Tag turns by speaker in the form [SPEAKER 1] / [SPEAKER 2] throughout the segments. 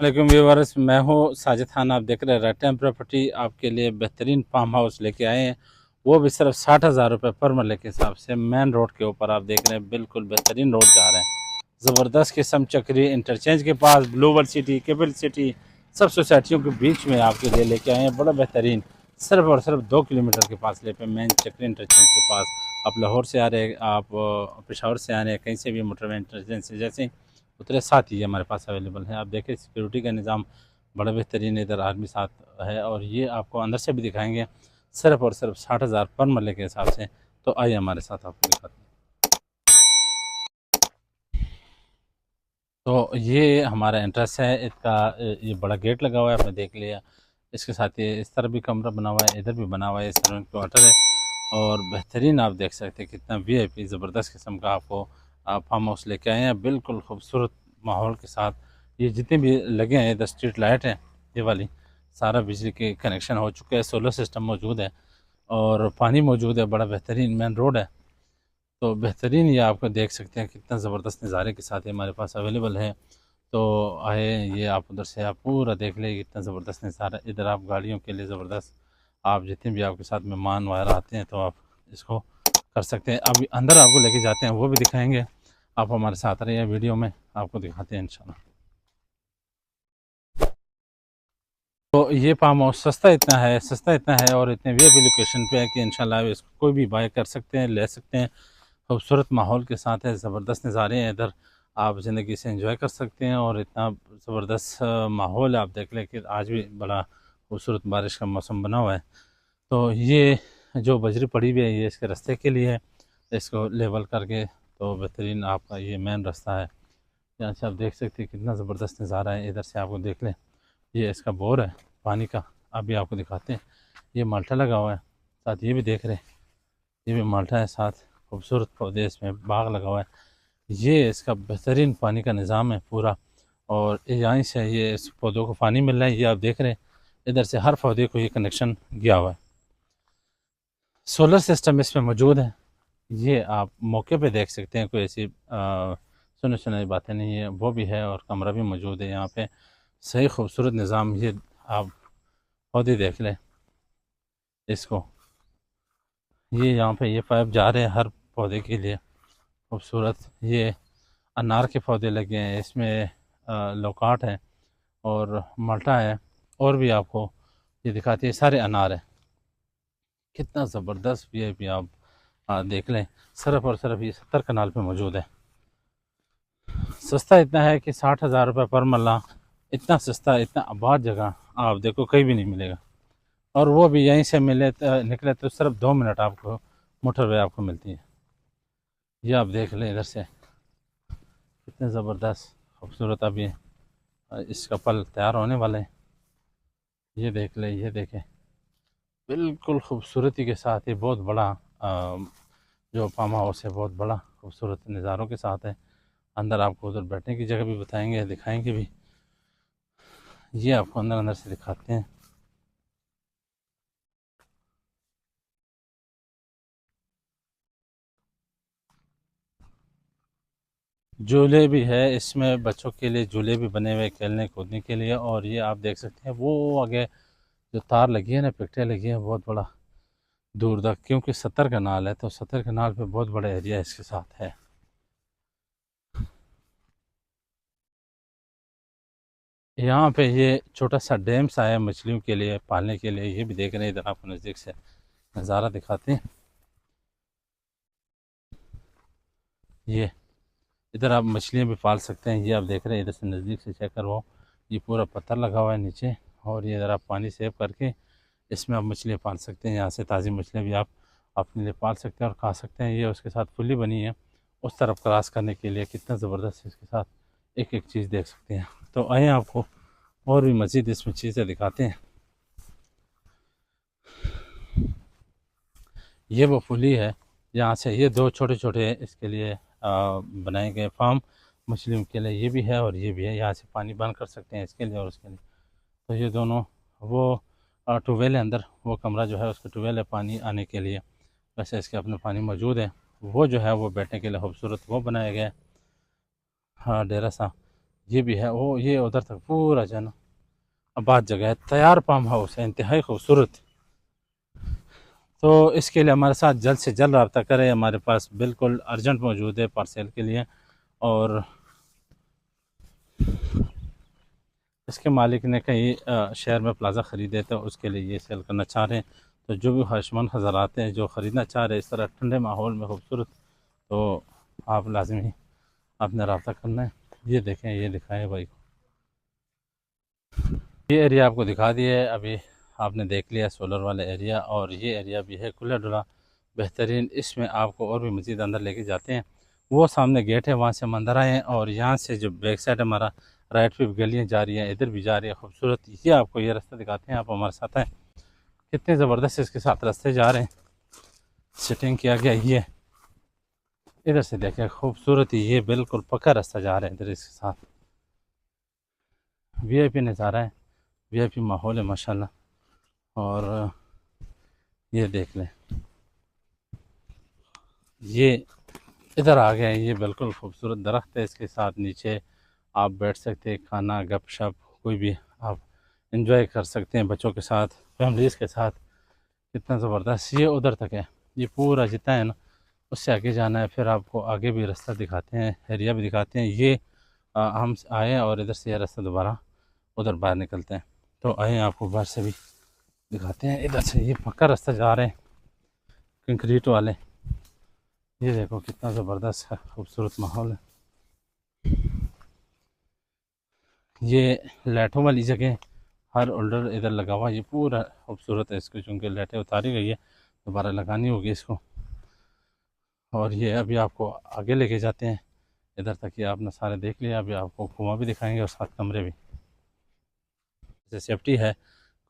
[SPEAKER 1] वालेकुम व्यूअर्स, मैं हूँ साजिद खान। आप देख रहे हैं रेड टाइम प्रॉपर्टी। आपके लिए बेहतरीन फार्म हाउस लेके आए हैं, वो भी सिर्फ 60,000 रुपये पर मरले के हिसाब से। मेन रोड के ऊपर आप देख रहे हैं, बिल्कुल बेहतरीन रोड जा रहे हैं। ज़बरदस्त किस्म चक्री इंटरचेंज के पास, ब्लूवर्ल्ड सिटी, केबल सिटी, सब सोसाइटियों के बीच में आपके लिए लेके आए हैं। बड़ा बेहतरीन, सिर्फ और सिर्फ 2 किलोमीटर के फासले पे मेन चक्री इंटरचेंज के पास। आप लाहौर से आ रहे हैं, आप पेशावर से आ रहे हैं, कहीं से भी मोटरवे इंटरचेंज से जैसे ही उतरे, साथ ही हमारे पास अवेलेबल है। आप देखें सिक्योरिटी का निज़ाम बड़ा बेहतरीन है, इधर आर्मी साथ है। और ये आपको अंदर से भी दिखाएंगे, सिर्फ और सिर्फ 60,000 पर मरले के हिसाब से। तो आइए हमारे साथ, आपको दिखाते हैं। तो ये हमारा एंट्रेंस है, इसका ये बड़ा गेट लगा हुआ है, आपने देख लिया। इसके साथ ये इस तरफ भी कमरा बना हुआ है, इधर भी बना हुआ है, सर्वेंट क्वार्टर है। और बेहतरीन आप देख सकते हैं कितना वीआईपी ज़बरदस्त किस्म का आपको फार्म हाउस लेके आए हैं, बिल्कुल खूबसूरत माहौल के साथ। ये जितने भी लगे हैं, इधर स्ट्रीट लाइट है ये वाली, सारा बिजली के कनेक्शन हो चुके हैं, सोलर सिस्टम मौजूद है और पानी मौजूद है। बड़ा बेहतरीन मेन रोड है। तो बेहतरीन ये आपको देख सकते हैं कितना ज़बरदस्त नज़ारे के साथ ये हमारे पास अवेलेबल है। तो आए, ये आप उधर से आप पूरा देख ले, कितना ज़बरदस्त नज़ारा। इधर आप गाड़ियों के लिए ज़बरदस्त, आप जितने भी आपके साथ मेहमान वगैरह आते हैं तो आप इसको कर सकते हैं। अभी अंदर आपको लेके जाते हैं, वो भी दिखाएंगे। आप हमारे साथ रहिए, वीडियो में आपको दिखाते हैं इंशाल्लाह। तो ये फार्म हाउस सस्ता इतना है और इतने वीआईपी लोकेशन पे है कि इंशाल्लाह इसको कोई भी बाय कर सकते हैं, ले सकते हैं। खूबसूरत माहौल के साथ है, ज़बरदस्त नज़ारे हैं इधर, आप ज़िंदगी से एंजॉय कर सकते हैं। और इतना ज़बरदस्त माहौल है, आप देख लें कि आज भी बड़ा खूबसूरत बारिश का मौसम बना हुआ है। तो ये जो बजरी पड़ी हुई है, ये इसके रास्ते के लिए है, इसको लेवल करके। तो बेहतरीन आपका ये मेन रास्ता है, यहाँ से आप देख सकते हैं कितना ज़बरदस्त नज़ारा है। इधर से आपको देख लें, ये इसका बोर है पानी का। अभी आपको दिखाते हैं, ये माल्टा लगा हुआ है, साथ ये भी देख रहे हैं, ये भी माल्टा है, साथ खूबसूरत पौधे, इसमें बाग लगा हुआ है। ये इसका बेहतरीन पानी का निज़ाम है पूरा। और यहीं से ये इस पौधों को पानी मिल रहा है, ये आप देख रहे हैं। इधर से हर पौधे को ये कनेक्शन गया हुआ है, सोलर सिस्टम इसमें मौजूद है। ये आप मौके पे देख सकते हैं, कोई ऐसी सुने सुनाई बातें नहीं है, वो भी है। और कमरा भी मौजूद है यहाँ पे, सही खूबसूरत निज़ाम। ये आप पौधे देख लें इसको, ये यहाँ पे ये पाइप जा रहे हैं हर पौधे के लिए, खूबसूरत। ये अनार के पौधे लगे हैं इसमें, लौकाट है और माल्टा है, और भी आपको ये दिखाती है, सारे अनार है। कितना ज़बरदस्त वीआईपी आप देख लें। सिर्फ और सिर्फ ये 70 कनाल पे मौजूद है। सस्ता इतना है कि 60,000 रुपये पर मरला। इतना सस्ता, इतना आबाद जगह आप देखो कहीं भी नहीं मिलेगा। और वो भी यहीं से निकले तो सिर्फ 2 मिनट आपको मोटरवे आपको मिलती है। ये आप देख लें इधर से, कितने ज़बरदस्त खूबसूरत। अभी इसका पल तैयार होने वाले हैं। ये देख ले, ये देखें, बिल्कुल खूबसूरती के साथ ये बहुत बड़ा जो फार्म हाउस है, बहुत बड़ा खूबसूरत नज़ारों के साथ है। अंदर आपको उधर बैठने की जगह भी बताएंगे, दिखाएंगे भी। ये आपको अंदर अंदर से दिखाते हैं। झूले भी है इसमें, बच्चों के लिए झूले भी बने हुए खेलने कूदने के लिए। और ये आप देख सकते हैं वो आगे जो तार लगी है ना, पिक्चर लगी है बहुत बड़ा दूर तक, क्योंकि 70 कनाल है, तो 70 कनाल पे बहुत बड़ा एरिया इसके साथ है। यहाँ पे ये छोटा सा डैम सा है मछलियों के लिए, पालने के लिए। ये भी देख रहे हैं, इधर आपको नज़दीक से नज़ारा दिखाते हैं। ये इधर आप मछलियाँ भी पाल सकते हैं। ये आप देख रहे हैं, इधर से नज़दीक से चेक करवाओ, ये पूरा पत्थर लगा हुआ है नीचे। और ये इधर आप पानी सेव करके इसमें आप मछलियाँ पाल सकते हैं। यहाँ से ताज़ी मछलियाँ भी आप अपने लिए पाल सकते हैं और खा सकते हैं। ये उसके साथ पुली बनी है, उस तरफ क्रॉस करने के लिए। कितना ज़बरदस्त इसके साथ एक एक चीज़ देख सकते हैं। तो आइए आपको और भी मज़ीद इसमें चीज़ें दिखाते हैं। ये वो पुली है, यहाँ से ये दो छोटे छोटे इसके लिए बनाए गए फार्म मछलियों के लिए। ये भी है और ये भी है, यहाँ से पानी बंद कर सकते हैं इसके लिए और उसके लिए। तो ये दोनों, वो ट्यूबवेल है अंदर, वो कमरा जो है उसका ट्यूबवेल है पानी आने के लिए। वैसे इसके अपने पानी मौजूद है। वो जो है वो बैठने के लिए खूबसूरत वो बनाया गया है, हाँ, डेरा सा। ये भी है, वो ये उधर तक पूरा जो है ना आबाद जगह है, तैयार फार्म हाउस है, इंतहाई खूबसूरत। तो इसके लिए हमारे साथ जल्द से जल्द रब्ता करें, हमारे पास बिल्कुल अर्जेंट मौजूद है पार्सल के लिए। और इसके मालिक ने कहीं शहर में प्लाज़ा ख़रीदे तो उसके लिए ये सेल करना चाह रहे हैं। तो जो भी ख्वाहिशमंद हज़रात हैं जो ख़रीदना चाह रहे हैं इस तरह ठंडे माहौल में खूबसूरत, तो आप लाजमी आपने रब्ता करना है। ये देखें, ये दिखाएँ भाई, ये एरिया आपको दिखा दिया है अभी, आपने देख लिया सोलर वाला एरिया। और ये एरिया भी है खुला डुला बेहतरीन, इसमें आपको और भी मज़ीद अंदर लेके जाते हैं। वो सामने गेट है, वहाँ से हम अंदर आए हैं और यहाँ से जो बैक साइड हमारा राइट पे गलियाँ जा रही हैं, इधर भी जा रही है खूबसूरत। ये आपको ये रास्ता दिखाते हैं, आप हमारे साथ हैं। कितने ज़बरदस्त इसके साथ रास्ते जा रहे हैं, सेटिंग किया गया। ये इधर से देखें खूबसूरत, ये बिल्कुल पक्का रास्ता जा रहा है इधर, इसके साथ VIP नज़ारा है, VIP माहौल है माशाल्लाह। और ये देख लें, ये इधर आ गए हैं, ये बिल्कुल खूबसूरत दरख्त है, इसके साथ नीचे आप बैठ सकते हैं, खाना गप शप कोई भी आप इंजॉय कर सकते हैं बच्चों के साथ, फैमिलीज़ के साथ। कितना ज़बरदस्त, ये उधर तक है, ये पूरा जितना है ना उससे आगे जाना है। फिर आपको आगे भी रास्ता दिखाते हैं, एरिया भी दिखाते हैं। ये हम आए और इधर से यह रास्ता दोबारा उधर बाहर निकलते हैं। तो आए आपको बाहर से भी दिखाते हैं, इधर से ये पक्का रास्ता जा रहे हैं कंक्रीट वाले। ये देखो कितना ज़बरदस्त है, खूबसूरत माहौल है। ये लाइटों वाली जगह, हर होल्डर इधर लगा हुआ, ये पूरा खूबसूरत है। इसको चूँकि लाइटें उतारी गई है, दोबारा लगानी होगी इसको। और ये अभी आपको आगे लेके जाते हैं इधर तक, ये आपने सारे देख लिया, अभी आपको कुआं भी दिखाएंगे और साथ कमरे भी। जैसे सेफ्टी है,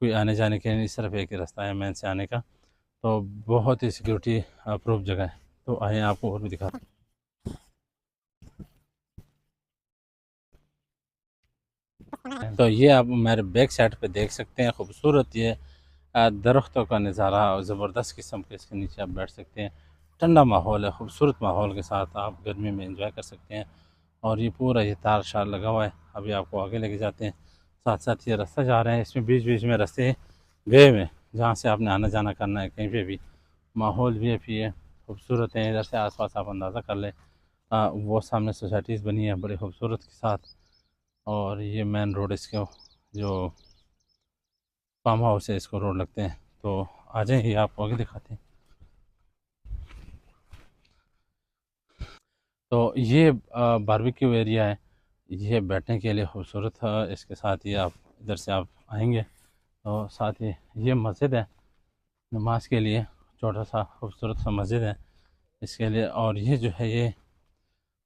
[SPEAKER 1] कोई आने जाने के नहीं, सिर्फ एक ही रास्ता है मेन से आने का। तो बहुत ही सिक्योरिटी अप्रूव जगह है। तो आए आपको और भी दिखाते हैं। तो ये आप मेरे बैक साइड पे देख सकते हैं, खूबसूरत ये दरख्तों का नज़ारा और ज़बरदस्त किस्म के, इसके नीचे आप बैठ सकते हैं। ठंडा माहौल है, खूबसूरत माहौल के साथ आप गर्मी में एंजॉय कर सकते हैं। और ये पूरा ये तार शार लगा हुआ है, अभी आपको आगे लेके जाते हैं। साथ साथ ये रास्ता जा रहे हैं, इसमें बीच बीच में रास्ते गए हुए हैं जहाँ से आपने आना जाना करना है कहीं पे भी। माहौल VIP है, खूबसूरत है। इधर से आसपास आप अंदाज़ा कर लें, वो सामने सोसाइटीज़ बनी है बड़े खूबसूरत के साथ। और ये मेन रोड इसके जो फार्म हाउस है इसको रोड लगते हैं। तो आ जाए, ये आपको आगे दिखाते हैं। तो ये बारबेक्यू एरिया है, ये बैठने के लिए खूबसूरत है। इसके साथ ही आप इधर से आप आएंगे तो साथ ही ये मस्जिद है नमाज के लिए, छोटा सा खूबसूरत सा मस्जिद है इसके लिए। और ये जो है ये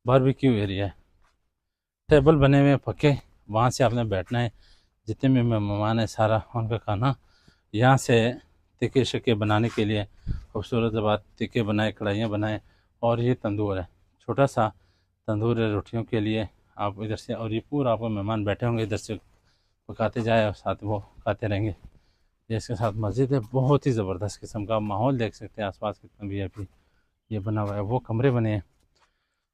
[SPEAKER 1] बारबेक्यू एरिया है, टेबल बने हुए हैं पक्के, वहाँ से आपने बैठना है। जितने भी मेहमान हैं सारा उनका खाना यहाँ से, टिक्के शिक्के बनाने के लिए खूबसूरत ज़बात टिक्के बनाए, कढ़ाइयाँ बनाए। और ये तंदूर है, छोटा सा तंदूर है रोटियों के लिए। आप इधर से, और ये पूरा आपको मेहमान बैठे होंगे इधर से पकाते जाए और साथ वो खाते रहेंगे। ये इसके साथ मस्जिद है, बहुत ही ज़बरदस्त किस्म का माहौल देख सकते हैं आसपास कितना VIP ये बना हुआ है। वो कमरे बने हैं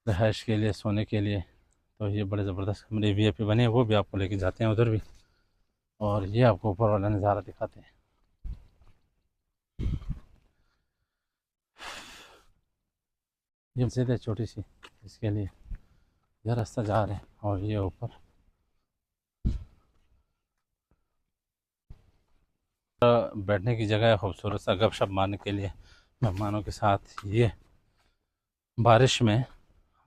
[SPEAKER 1] रहायश के लिए, सोने के लिए। तो ये बड़े ज़बरदस्त कमरे VIP बने हैं, वो भी आपको लेके जाते हैं उधर भी। और ये आपको ऊपर वाला नज़ारा दिखाते हैं। ये मस्जिद है छोटी सी, इसके लिए यह रास्ता जा रहे हैं। और ये ऊपर बैठने की जगह है, खूबसूरत सा गपशप मारने के लिए मेहमानों के साथ। ये बारिश में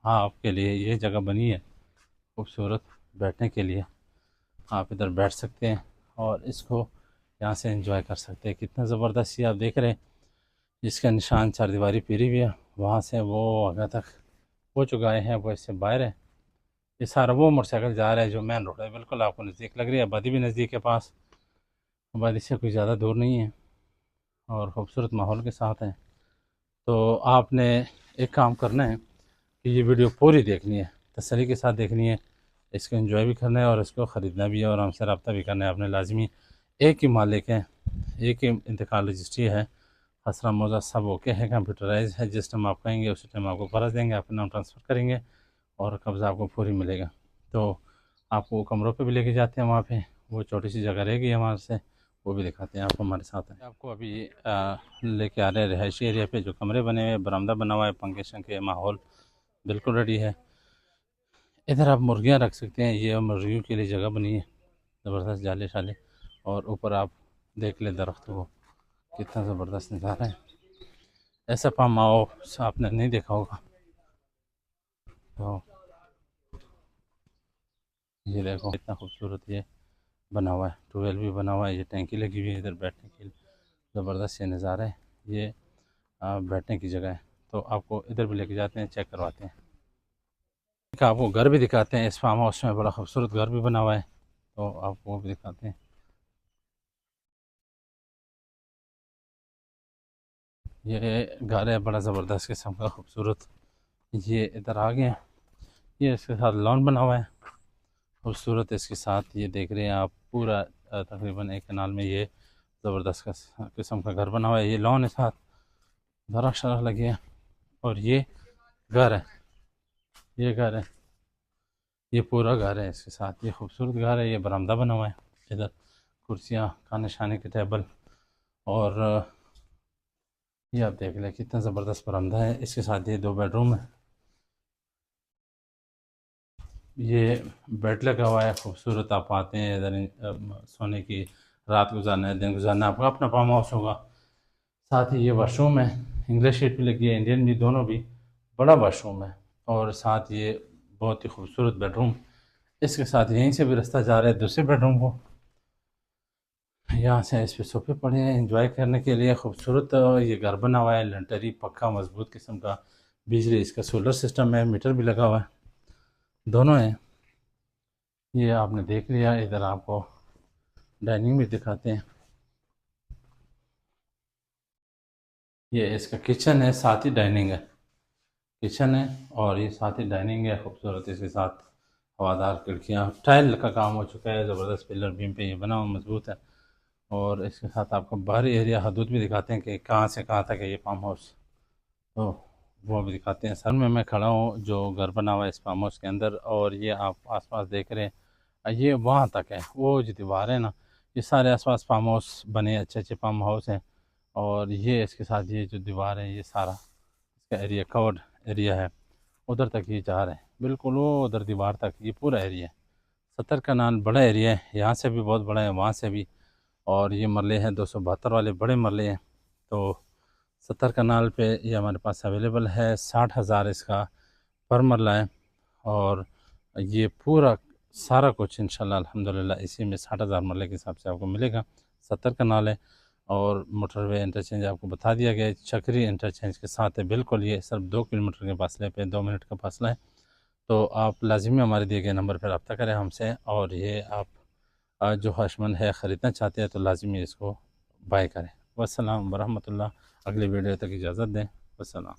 [SPEAKER 1] आपके लिए ये जगह बनी है खूबसूरत बैठने के लिए, आप इधर बैठ सकते हैं और इसको यहाँ से एंजॉय कर सकते हैं। कितना ज़बरदस्त ये आप देख रहे हैं, जिसका निशान चारदीवारी पीरी भी है, वहाँ से वो आगे तक हो चुका है, वो इससे बाहर है। ये सारा वो मोटरसाइकिल जा रहा है जो मेन रोड है, बिल्कुल आपको नज़दीक लग रही है। आबादी भी नज़दीक है, पास आबादी से कोई ज़्यादा दूर नहीं है और ख़ूबसूरत माहौल के साथ है। तो आपने एक काम करना है कि ये वीडियो पूरी देखनी है, तसल्ली के साथ देखनी है, इसको एंजॉय भी करना है और इसको ख़रीदना भी है और हमसे रब्ता भी करना है। आपने लाजमी एक ही मालिक है, एक ही इंतकाल रजिस्ट्री है, खसरा मौजा सब ओके है, कंप्यूटराइज है। जिस टाइम आप कहेंगे उसी टाइम आपको फ़र्ज देंगे, अपना नाम ट्रांसफ़र करेंगे और कब्ज़ा आपको पूरी मिलेगा। तो आपको कमरों पे भी लेके जाते हैं, वहाँ पे वो छोटी सी जगह रह गई है वहाँ से, वो भी दिखाते हैं आपको हमारे साथ है। आपको अभी लेके आ रहे हैं रिहायशी एरिया पे, जो कमरे बने हुए हैं, बरामदा बना हुआ है, पंखे शंखे, माहौल बिल्कुल रेडी है। इधर आप मुर्गियाँ रख सकते हैं, ये मुर्गियों के लिए जगह बनी है ज़बरदस्त, जाले शाले, और ऊपर आप देख लें दरख्त को, कितना ज़बरदस्त नज़ारा है। ऐसा फार्म हाउस आपने नहीं देखा होगा। तो ये देखो कितना खूबसूरत ये बना हुआ है, ट्यूबवेल भी बना हुआ है, ये टैंकी लगी हुई है इधर बैठने के लिए, ज़बरदस्त ये नज़ारा है। ये बैठने की जगह है। तो आपको इधर भी लेके जाते हैं, चेक करवाते हैं। आपको घर भी दिखाते हैं, इस फार्म हाउस में बड़ा खूबसूरत घर भी बना हुआ है, तो आपको वो भी दिखाते हैं। ये घर है बड़ा ज़बरदस्त किस्म का खूबसूरत। ये इधर आ गए हैं, ये इसके साथ लॉन बना हुआ है खूबसूरत, इसके साथ ये देख रहे हैं आप पूरा तकरीबन एक कनाल में ये ज़बरदस्त किस्म का घर बना हुआ है। ये लॉन है, साथ दरख्त शरख लगे हैं, और ये घर है, ये घर है, ये पूरा घर है इसके साथ, ये खूबसूरत घर है। ये बरामदा बना हुआ है, इधर कुर्सियाँ, खाने शाने के टेबल, और ये आप देख लें कितना ज़बरदस्त बरामदा है। इसके साथ ये 2 बेडरूम है, ये बेड लगा हुआ है खूबसूरत। आप आते हैं इधर सोने की, रात गुजारना है, दिन गुजारना है, आपका अपना फार्म हाउस होगा। साथ ही ये वाशरूम है, इंग्लिश शीट भी लगी है, इंडियन भी, दोनों भी, बड़ा वाशरूम है। और साथ ये बहुत ही खूबसूरत बेडरूम, इसके साथ यहीं से भी रास्ता जा रहा है दूसरे बेडरूम को। यहाँ से इस पे सोफे पड़े हैं एंजॉय करने के लिए, खूबसूरत ये घर बना हुआ है, लंटरी पक्का मजबूत किस्म का। बिजली इसका सोलर सिस्टम है, मीटर भी लगा हुआ है, दोनों है। ये आपने देख लिया, इधर आपको डाइनिंग भी दिखाते हैं। ये इसका किचन है, साथ ही डाइनिंग है, किचन है और ये साथ ही डाइनिंग है खूबसूरत। इसके साथ हवादार खिड़कियाँ, टाइल का काम हो चुका है, ज़बरदस्त पिलर बीम पे ये बना हुआ मजबूत है। और इसके साथ आपको बाहरी एरिया हदूद भी दिखाते हैं कि कहाँ से कहाँ तक है ये फार्म हाउस, तो वो भी दिखाते हैं। सर में मैं खड़ा हूँ जो घर बना हुआ है इस फार्म हाउस के अंदर, और ये आप आसपास देख रहे हैं, ये वहाँ तक है, वो जो दीवार है ना, ये सारे आसपास फार्म हाउस बने, अच्छे अच्छे फार्म हाउस हैं। और ये इसके साथ ये जो दीवार है, ये सारा इसका एरिया कवर्ड एरिया है, उधर तक ये जा रहे हैं बिल्कुल, वो उधर दीवार तक ये पूरा एरिया है। 70 कनाल बड़ा एरिया है, यहाँ से भी बहुत बड़ा है, वहाँ से भी। और ये मरले हैं 272 वाले बड़े मरले हैं। तो 70 कनाल पे ये हमारे पास अवेलेबल है, 60,000 इसका पर मरला है। और ये पूरा सारा कुछ इंशाल्लाह अल्हम्दुलिल्लाह इसी में 60,000 मरले के हिसाब से आपको मिलेगा। 70 कनाल है, और मोटरवे इंटरचेंज आपको बता दिया गया है, चक्री इंटरचेंज के साथ है बिल्कुल, ये सिर्फ 2 किलोमीटर के फासले पे, 2 मिनट का फासला है। तो आप लाजिमी हमारे दिए गए नंबर पर रब्ता करें हमसे, और ये आप जो ख्वाहिशमंद है ख़रीदना चाहते हैं तो लाजिमी इसको बाय करें। वस्सलाम वरहमतुल्लाह, अगले वीडियो तक इजाज़त दें। वस्सलाम।